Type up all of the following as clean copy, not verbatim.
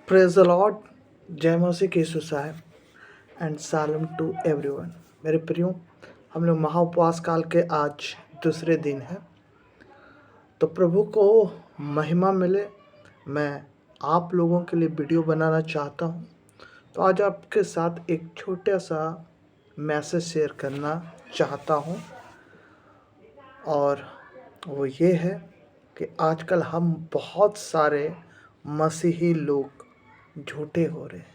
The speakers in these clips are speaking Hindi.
Praise the Lord. जय मसीह की साहब एंड सालम टू एवरीवन। मेरे प्रियो, हम लोग महाउपवास काल के आज दूसरे दिन है, तो प्रभु को महिमा मिले। मैं आप लोगों के लिए वीडियो बनाना चाहता हूँ। तो आज आपके साथ एक छोटा सा मैसेज शेयर करना चाहता हूँ, और वो ये है कि आजकल हम बहुत सारे मसीही लोग झूठे हो रहे हैं।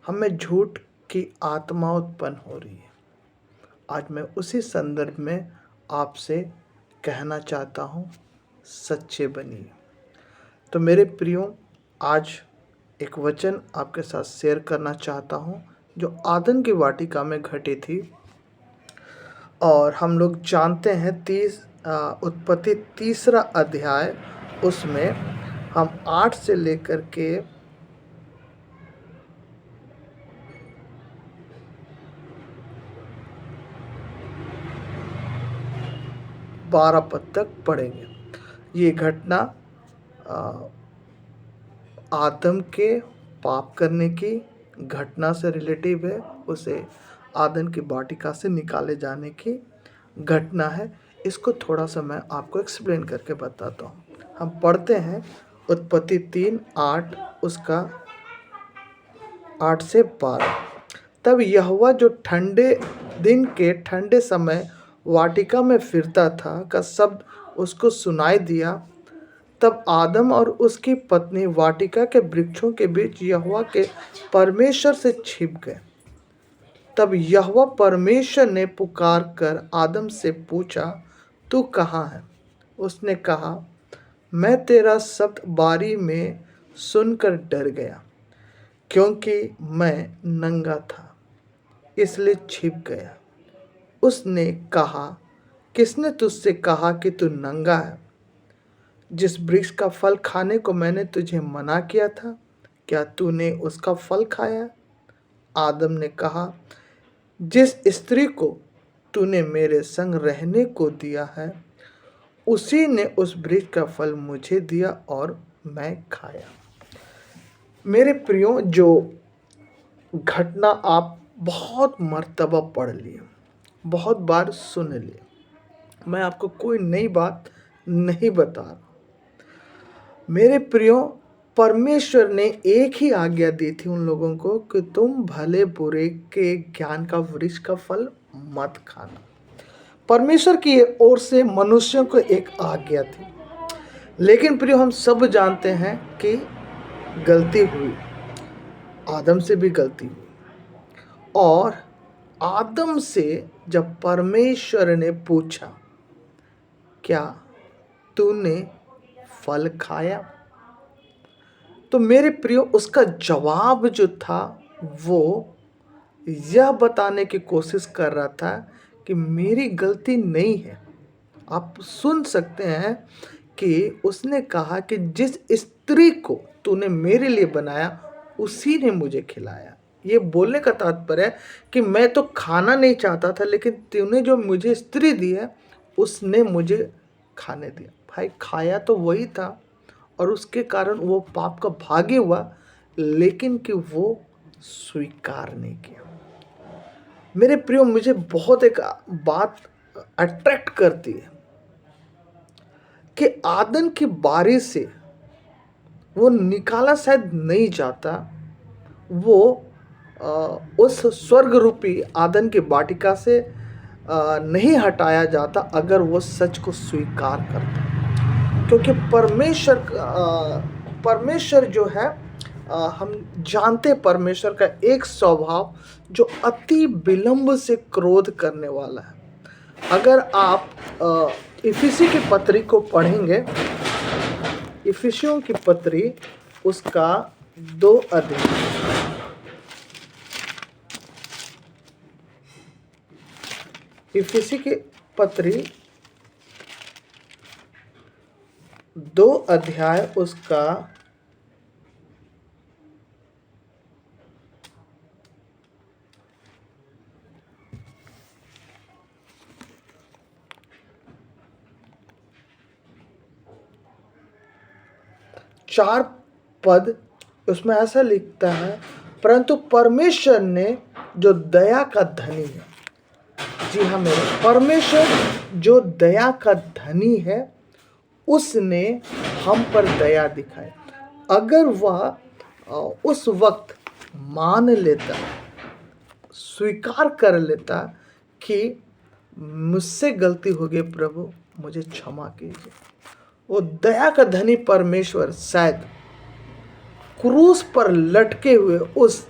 हमें झूठ की आत्मा उत्पन्न हो रही है। आज मैं उसी संदर्भ में आपसे कहना चाहता हूँ, सच्चे बनिए। तो मेरे प्रियो, आज एक वचन आपके साथ शेयर करना चाहता हूँ जो आदन की वाटिका में घटी थी। और हम लोग जानते हैं उत्पत्ति 3 अध्याय, उसमें हम 8 से लेकर के 12 पद तक पढ़ेंगे। ये घटना आदम के पाप करने की घटना से रिलेटिव है। उसे आदम की वाटिका से निकाले जाने की घटना है। इसको थोड़ा सा मैं आपको एक्सप्लेन करके बताता हूँ। हम पढ़ते हैं उत्पत्ति 3:8, उसका 8 से 12। तब यहोवा जो ठंडे दिन के ठंडे समय वाटिका में फिरता था का शब्द उसको सुनाई दिया। तब आदम और उसकी पत्नी वाटिका के वृक्षों के बीच यहोवा के परमेश्वर से छिप गए। तब यहोवा परमेश्वर ने पुकार कर आदम से पूछा, तू कहाँ है? उसने कहा, मैं तेरा शब्द बारी में सुनकर डर गया, क्योंकि मैं नंगा था, इसलिए छिप गया। उसने कहा, किसने तुझसे कहा कि तू नंगा है? जिस वृक्ष का फल खाने को मैंने तुझे मना किया था, क्या तूने उसका फल खाया? आदम ने कहा, जिस स्त्री को तूने मेरे संग रहने को दिया है, उसी ने उस वृक्ष का फल मुझे दिया और मैं खाया। मेरे प्रियो, जो घटना आप बहुत मर्तबा पढ़ लिए, बहुत बार सुन लिए, मैं आपको कोई नई बात नहीं बता रहा। मेरे प्रियो, परमेश्वर ने एक ही आज्ञा दी थी उन लोगों को कि तुम भले बुरे के ज्ञान का वृक्ष का फल मत खाना। परमेश्वर की ओर से मनुष्यों को एक आज्ञा थी। लेकिन प्रियो, हम सब जानते हैं कि गलती हुई, आदम से भी गलती हुई। और आदम से जब परमेश्वर ने पूछा, क्या तूने फल खाया? तो मेरे प्रियो, उसका जवाब जो था वो यह बताने की कोशिश कर रहा था कि मेरी गलती नहीं है। आप सुन सकते हैं कि उसने कहा कि जिस स्त्री को तूने मेरे लिए बनाया, उसी ने मुझे खिलाया। ये बोलने का तात्पर्य है कि मैं तो खाना नहीं चाहता था, लेकिन तूने जो मुझे स्त्री दी है, उसने मुझे खाने दिया। भाई, खाया तो वही था, और उसके कारण वो पाप का भागी हुआ, लेकिन कि वो स्वीकार नहीं किया। मेरे प्रियो, मुझे बहुत एक बात अट्रैक्ट करती है कि आदम की बारी से वो निकाला शायद नहीं जाता, वो उस स्वर्ग रूपी आदम की वाटिका से नहीं हटाया जाता अगर वो सच को स्वीकार करता। क्योंकि परमेश्वर जो है, हम जानते परमेश्वर का एक स्वभाव जो अति विलंब से क्रोध करने वाला है। अगर आप इफिसी की पत्री को पढ़ेंगे, इफिसियों की पत्री उसका 2 अध्याय, इफिसी की पत्री 2 अध्याय उसका 4 पद उसमें ऐसा लिखता है, परंतु परमेश्वर ने जो दया का धनी है, जी हाँ मेरे परमेश्वर जो दया का धनी है, उसने हम पर दया दिखाई। अगर वह उस वक्त मान लेता, स्वीकार कर लेता कि मुझसे गलती हो गई, प्रभु मुझे क्षमा कीजिए, वो दया का धनी परमेश्वर शायद क्रूस पर लटके हुए उस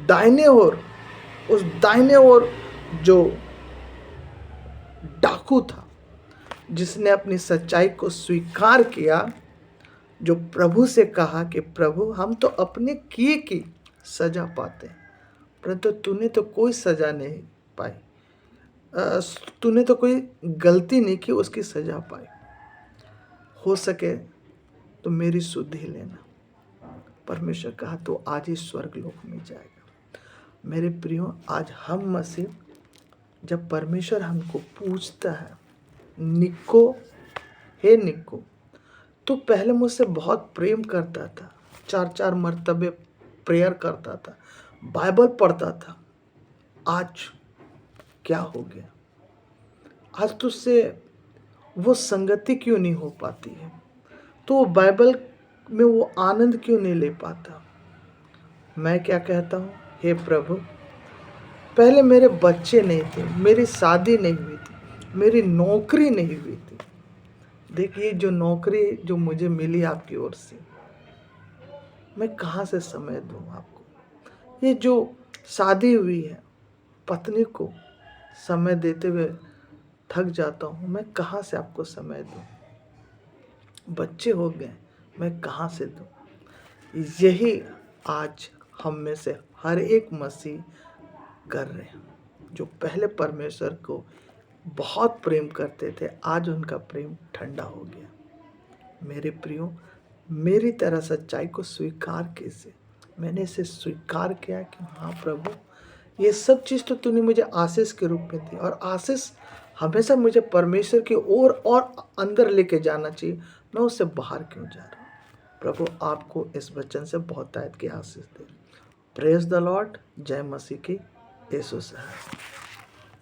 दाहिने ओर जो डाकू था, जिसने अपनी सच्चाई को स्वीकार किया, जो प्रभु से कहा कि प्रभु हम तो अपने किए की सजा पाते हैं, परंतु तूने तो कोई सजा नहीं पाई, तूने तो कोई गलती नहीं की, उसकी सजा पाई। हो सके तो मेरी सुधि लेना। परमेश्वर कहा तो आज ही स्वर्ग लोक में जाएगा। मेरे प्रियो, आज हम मसीह, जब परमेश्वर हमको पूछता है, निको, हे निको, तो पहले मुझसे बहुत प्रेम करता था, 4-4 मर्तबे प्रेयर करता था, बाइबल पढ़ता था, आज क्या हो गया? आज तुझसे वो संगति क्यों नहीं हो पाती है? तो वो बाइबल में वो आनंद क्यों नहीं ले पाता? मैं क्या कहता हूँ, हे प्रभु, पहले मेरे बच्चे नहीं थे, मेरी शादी नहीं हुई थी, मेरी नौकरी नहीं हुई थी। देखिए जो नौकरी जो मुझे मिली आपकी ओर से, मैं कहाँ से समय दूँ आपको? ये जो शादी हुई है, पत्नी को समय देते हुए थक जाता हूँ, मैं कहाँ से आपको समय दूँ? बच्चे हो गए, मैं कहाँ से दूँ? यही आज हम में से हर एक मसीह कर रहे हैं, जो पहले परमेश्वर को बहुत प्रेम करते थे, आज उनका प्रेम ठंडा हो गया। मेरे प्रियो, मेरी तरह सच्चाई को स्वीकार कैसे? मैंने इसे स्वीकार किया कि हाँ प्रभु, ये सब चीज़ तो तूने मुझे आशीष के रूप में दी, और आशीष हमेशा मुझे परमेश्वर की ओर और अंदर लेके जाना चाहिए, मैं उससे बाहर क्यों जा रहा हूँ? प्रभु आपको इस वचन से बहुत तायत की आशीष दे। Praise the Lord. जय मसीह की। यीशु से।